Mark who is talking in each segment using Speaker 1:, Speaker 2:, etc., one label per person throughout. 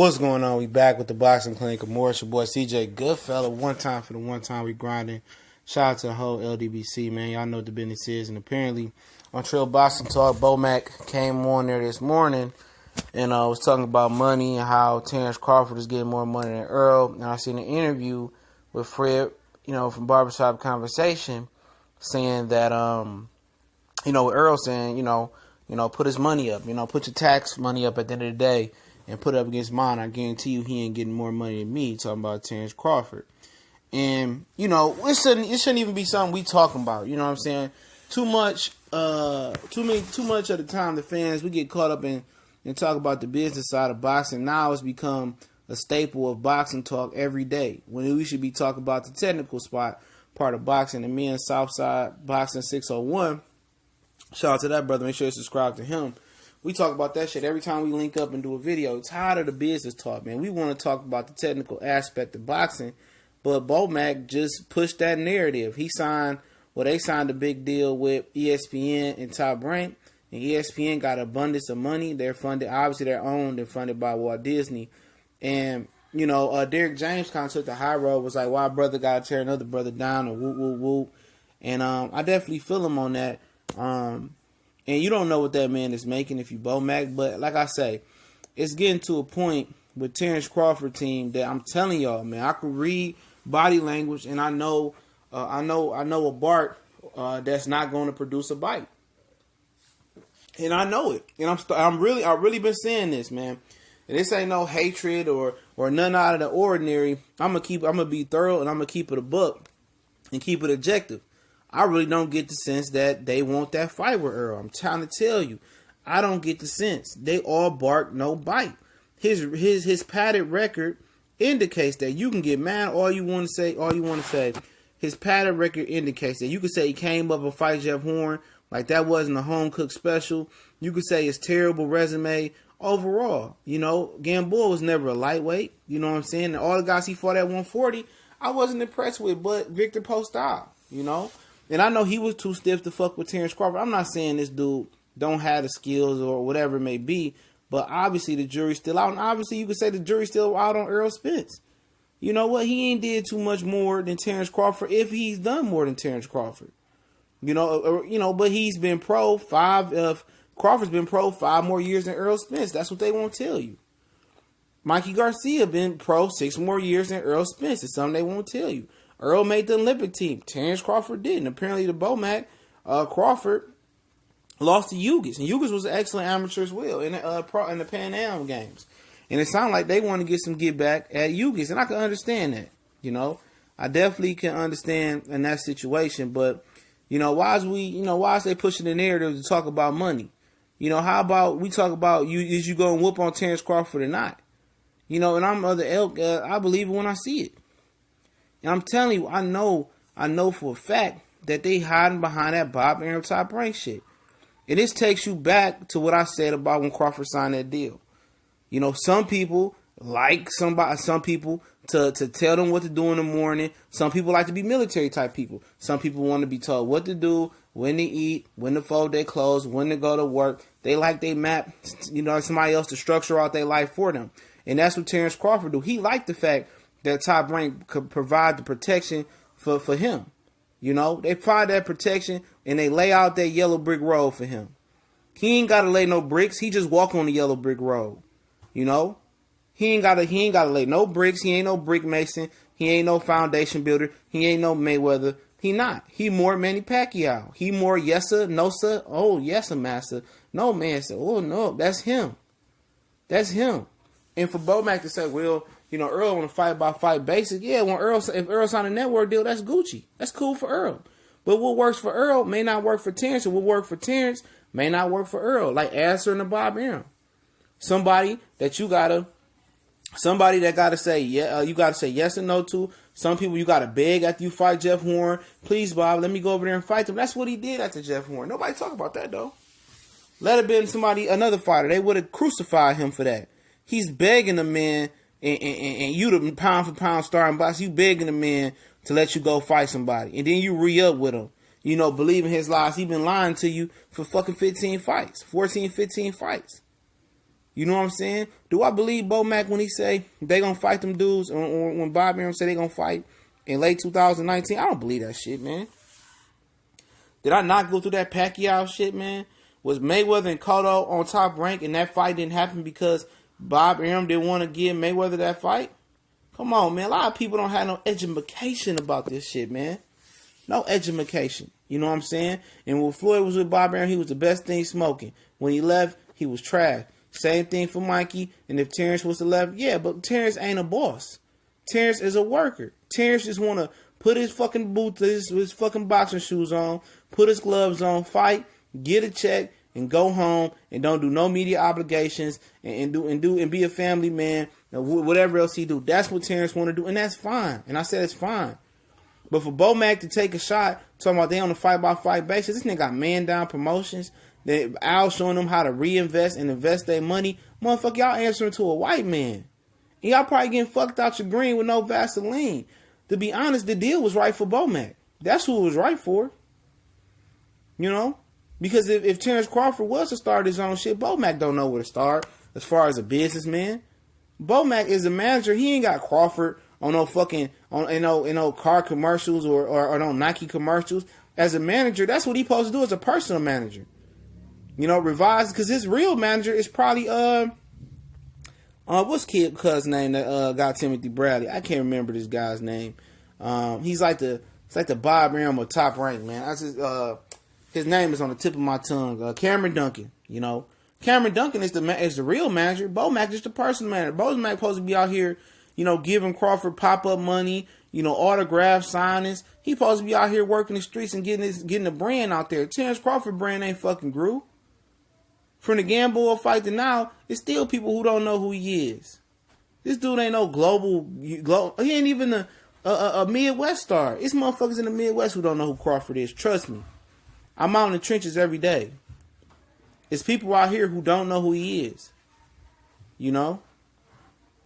Speaker 1: What's going on? We back with the Boxing Clinic of Morris. Your boy CJ Goodfella. One time for the one time we grinding. Shout out to the whole LDBC, man. Y'all know what the business is. And apparently on Trail Boxing Talk, Bomac came on there this morning and was talking about money and how Terence Crawford is getting more money than Errol. And I seen an interview with Fred, from Barbershop Conversation, saying that, Errol saying, put his money up, put your tax money up at the end of the day and put it up against mine. I guarantee you he ain't getting more money than me, talking about Terence Crawford. And, it shouldn't even be something we talking about, you know what I'm saying? Too much of the time, the fans, we get caught up in and talk about the business side of boxing. Now it's become a staple of boxing talk every day, when we should be talking about the technical part of boxing. And me and Southside Boxing 601, shout out to that brother, make sure you subscribe to him. We talk about that shit every time we link up and do a video. It's tired of the business talk, man. We want to talk about the technical aspect of boxing, but Bomac just pushed that narrative. They signed a big deal with ESPN and Top Rank, and ESPN got abundance of money. They're funded, obviously they're owned and funded by Walt Disney. And, Derrick James kind of took the high road, was like, why brother got to tear another brother down, or whoop, whoop, whoop. And I definitely feel him on that. And you don't know what that man is making if you Bomac, but like I say, it's getting to a point with Terence Crawford team that I'm telling y'all, man, I can read body language, and I know a bark that's not going to produce a bite, and I know it, and I really been saying this, man. And this ain't no hatred or none out of the ordinary. I'm gonna be thorough, and I'm gonna keep it a buck and keep it objective. I really don't get the sense that they want that fight with Errol. I'm trying to tell you, I don't get the sense. They all bark, no bite. His padded record indicates that. You can get mad all you want to say. His padded record indicates that. You could say he came up and fight Jeff Horn like that wasn't a home cooked special. You could say his terrible resume overall. Gamboa was never a lightweight. You know what I'm saying? And all the guys he fought at 140, I wasn't impressed with, but Victor Postal, And I know he was too stiff to fuck with Terence Crawford. I'm not saying this dude don't have the skills or whatever it may be, but obviously the jury's still out. And obviously you could say the jury's still out on Errol Spence. You know what? He ain't did too much more than Terence Crawford, if he's done more than Terence Crawford. But he's been pro 5. Crawford's been pro 5 more years than Errol Spence. That's what they won't tell you. Mikey Garcia been pro 6 more years than Errol Spence. It's something they won't tell you. Errol made the Olympic team. Terence Crawford didn't. Apparently, the Bomac, Crawford lost to Ugis. And Ugis was an excellent amateur as well in the Pan Am games. And it sounded like they want to get some get back at Ugis. And I can understand that. I definitely can understand in that situation. But, why is they pushing the narrative to talk about money? How about we talk about is you going to whoop on Terence Crawford or not? And I'm other elk. I believe it when I see it. And I'm telling you, I know for a fact that they hiding behind that Bob Arum Top Rank shit. And this takes you back to what I said about when Crawford signed that deal. Some people like some people to tell them what to do in the morning. Some people like to be military type people. Some people want to be told what to do, when to eat, when to fold their clothes, when to go to work. They like they map, somebody else to structure out their life for them. And that's what Terence Crawford do. He liked the fact that Top Rank could provide the protection for him. They provide that protection and they lay out that yellow brick road for him. He ain't gotta lay no bricks. He just walk on the yellow brick road. He ain't gotta lay no bricks. He ain't no brick mason. He ain't no foundation builder. He ain't no Mayweather. He not. He more Manny Pacquiao. He more yes sir, no sir. Oh yes sir, master. No man sir. Oh no, that's him. That's him. And for Bomac to say, well, Earl on a fight-by-fight basis. Yeah, if Earl signed a network deal, that's Gucci. That's cool for Earl. But what works for Earl may not work for Terence, or what work for Terence may not work for Earl. Like Asser and the Bob Arum. Somebody that gotta say, you gotta say yes and no to. Some people you gotta beg after you fight Jeff Horn. Please, Bob, let me go over there and fight them. That's what he did after Jeff Horn. Nobody talk about that though. Let it been another fighter. They would have crucified him for that. He's begging the man. And you the pound for pound starting box, you begging the man to let you go fight somebody. And then you re-up with him. Believe in his lies. He been lying to you for fucking 15 fights. 14, 15 fights. You know what I'm saying? Do I believe Bo Mack when he say they gonna fight them dudes, or when Bob Arum say they gonna fight in late 2019? I don't believe that shit, man. Did I not go through that Pacquiao shit, man? Was Mayweather and Cotto on top rank, and that fight didn't happen because Bob Arum didn't want to give Mayweather that fight? Come on, man. A lot of people don't have no education about this shit, man. No education. You know what I'm saying? And when Floyd was with Bob Arum, he was the best thing smoking. When he left, he was trash. Same thing for Mikey. And if Terence was to left, yeah, but Terence ain't a boss. Terence is a worker. Terence just want to put his fucking boots, his fucking boxing shoes on, put his gloves on, fight, get a check, and go home, and don't do no media obligations, and be a family man, whatever else he do. That's what Terence want to do, and that's fine. And I said it's fine. But for Bo Mack to take a shot, talking about they on a fight-by-fight basis, this nigga got man-down promotions. Al showing them how to reinvest and invest their money. Motherfucker, y'all answering to a white man. And y'all probably getting fucked out your green with no Vaseline. To be honest, the deal was right for Bo Mack. That's who it was right for. You know? Because if Terence Crawford was to start his own shit, Bo Mack don't know where to start as far as a businessman. Bo Mack is a manager. He ain't got Crawford on no fucking no car commercials or no Nike commercials. As a manager, that's what he supposed to do as a personal manager. You know, revise, because his real manager is probably what's cuz name that got Timothy Bradley? I can't remember this guy's name. He's like the Bob Arum or top rank, man. I just his name is on the tip of my tongue. Cameron Duncan. You know, Cameron Duncan is the real manager. Bo Mack is the personal manager. Bo Mack supposed to be out here, you know, giving Crawford pop-up money, you know, autograph signings. He supposed to be out here working the streets and getting the brand out there. Terence Crawford brand ain't fucking grew. From the Gamboa fight to now, it's still people who don't know who he is. This dude ain't no global. He ain't even a Midwest star. It's motherfuckers in the Midwest who don't know who Crawford is. Trust me. I'm out in the trenches every day. It's people out here who don't know who he is. You know?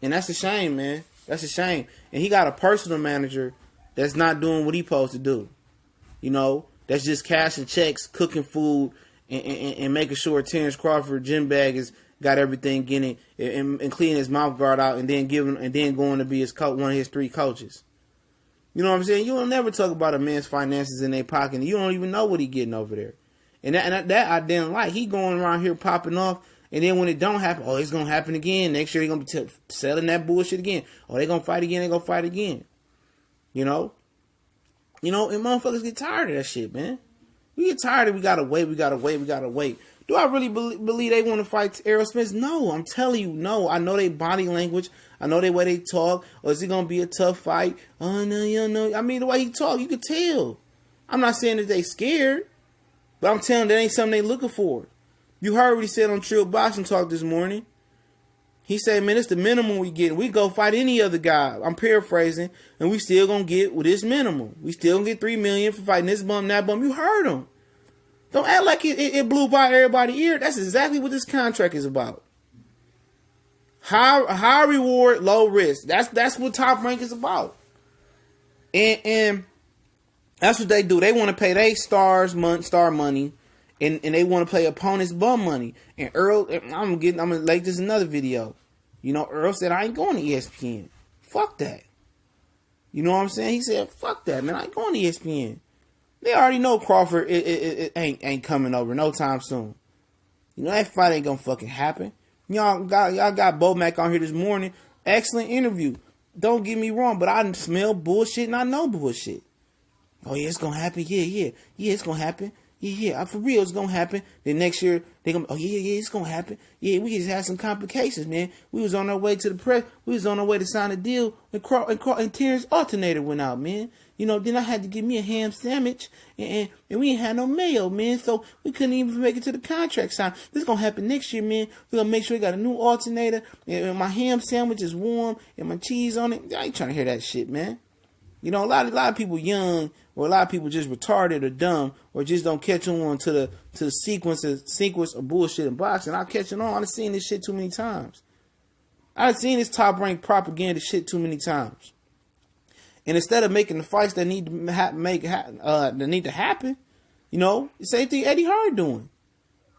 Speaker 1: And that's a shame, man. That's a shame. And he got a personal manager that's not doing what he supposed to do. You know? That's just cashing checks, cooking food, and making sure Terence Crawford gym bag is got everything in it, and cleaning his mouth guard out, and then going to be one of his 3 coaches. You know what I'm saying? You don't never talk about a man's finances in their pocket, and you don't even know what he getting over there. And that I didn't like. He going around here popping off, and then when it don't happen, oh, it's gonna happen again. Next year he gonna be selling that bullshit again. Oh, they gonna fight again. They gonna fight again. You know, and motherfuckers get tired of that shit, man. We get tired of we gotta wait. Do I really believe they want to fight Errol Spence? No, I'm telling you, no. I know their body language. I know the way they talk. Or is it going to be a tough fight? Oh, no, you know. I mean, the way he talk, you could tell. I'm not saying that they scared, but I'm telling you that ain't something they looking for. You heard what he said on Trill Boxing Talk this morning. He said, man, it's the minimum we get. We go fight any other guy. I'm paraphrasing. And we still going to get with this minimum. We still going to get $3 million for fighting this bum, that bum. You heard him. Don't act like it blew by everybody's ear. That's exactly what this contract is about. High reward, low risk. That's what Top Rank is about. And that's what they do. They want to pay their star money, and they want to play opponents' bum money. And Earl, I'm gonna make this another video. You know, Earl said I ain't going to ESPN. Fuck that. You know what I'm saying? He said, fuck that, man. I ain't going to ESPN. They already know Crawford it ain't coming over no time soon. You know, that fight ain't gonna fucking happen. Y'all got Bo Mack on here this morning. Excellent interview. Don't get me wrong, but I smell bullshit and I know bullshit. Oh yeah, it's gonna happen. Yeah, it's gonna happen. Yeah, for real, it's gonna happen. Then next year they gonna, oh yeah, it's gonna happen. Yeah, we just had some complications, man. We was on our way to the press. We was on our way to sign a deal, and Terrence alternator went out, man. You know, then I had to get me a ham sandwich, and we ain't had no mayo, man. So we couldn't even make it to the contract sign. This is gonna happen next year, man. We're gonna make sure we got a new alternator, and my ham sandwich is warm, and my cheese on it. I ain't trying to hear that shit, man. You know, a lot of people young, or a lot of people just retarded or dumb, or just don't catch on to the sequence of bullshit in boxing. I'm catching on. I've seen this shit too many times. I've seen this top ranked propaganda shit too many times. And instead of making the fights that need to happen, you know, the same thing Eddie Hearn doing.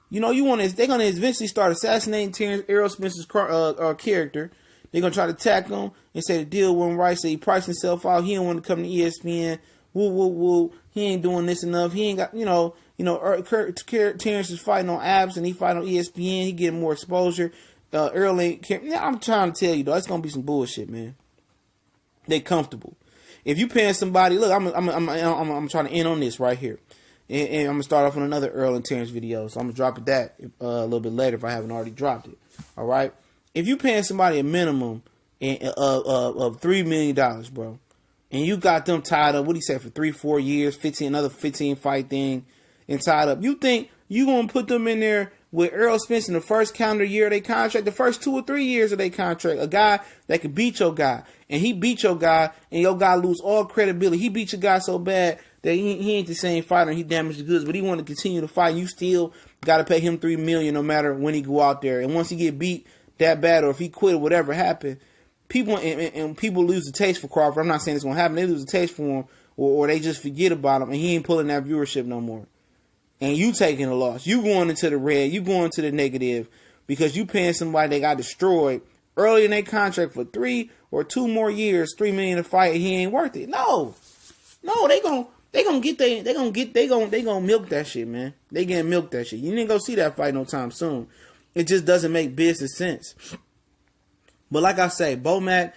Speaker 1: You know, they're gonna eventually start assassinating Errol Spence's character. They're gonna try to attack him and say the deal wasn't right. Say he priced himself out. He don't want to come to ESPN. Woo woo woo. He ain't doing this enough. He ain't got Terence is fighting on apps and he fighting on ESPN. He getting more exposure. Errol ain't. I'm trying to tell you though, it's gonna be some bullshit, man. They comfortable. If you paying somebody, look, I'm trying to end on this right here. And I'm going to start off on another Errol and Terence video. So I'm going to drop that a little bit later if I haven't already dropped it. All right? If you paying somebody a minimum of $3 million, bro, and you got them tied up, what do you say, for 3-4 years, another 15 fight thing, and tied up, you think you going to put them in there with Errol Spence in the first calendar year of their contract, the first 2 or 3 years of their contract, a guy that could beat your guy, and he beat your guy, and your guy lose all credibility. He beat your guy so bad that he ain't the same fighter, and he damaged the goods, but he want to continue to fight. You still got to pay him $3 million no matter when he go out there. And once he get beat that bad, or if he quit or whatever happened, people lose the taste for Crawford. I'm not saying it's gonna happen. They lose the taste for him, or they just forget about him, and he ain't pulling that viewership no more. And you taking a loss. You going into the red. You going to the negative because you paying somebody that got destroyed early in their contract for 3 or 2 more years, $3 million to fight, and he ain't worth it. No, they gonna milk that shit, man. They gonna milk that shit. You ain't gonna see that fight no time soon. It just doesn't make business sense. But like I say, Bomac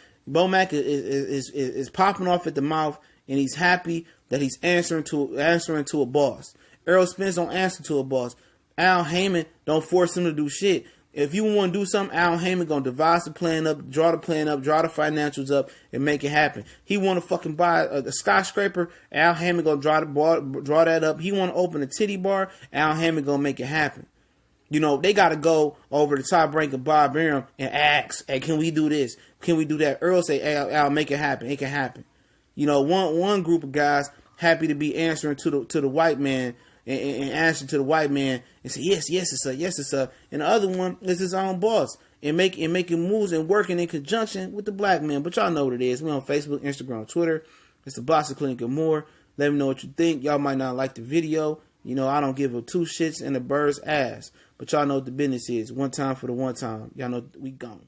Speaker 1: is popping off at the mouth, and he's happy that he's answering to a boss. Errol Spence don't answer to a boss. Al Heyman don't force him to do shit. If you want to do something, Al Heyman gonna devise the plan up, draw the financials up, and make it happen. He want to fucking buy a skyscraper, Al Heyman gonna draw that up. He want to open a titty bar, Al Heyman gonna make it happen. You know, they got to go over the top rank of Bob Arum and ask, hey, can we do this? Can we do that? Earl say, hey, Al, make it happen. It can happen. You know, one group of guys happy to be answering to the white man and answer to the white man and say, yes, it's up. And the other one is his own boss and making moves and working in conjunction with the black man. But y'all know what it is. We're on Facebook, Instagram, Twitter. It's the Boxing Clinic and more. Let me know what you think. Y'all might not like the video. You know, I don't give a 2 shits and a bird's ass. But y'all know what the business is. One time for the one time. Y'all know we gone.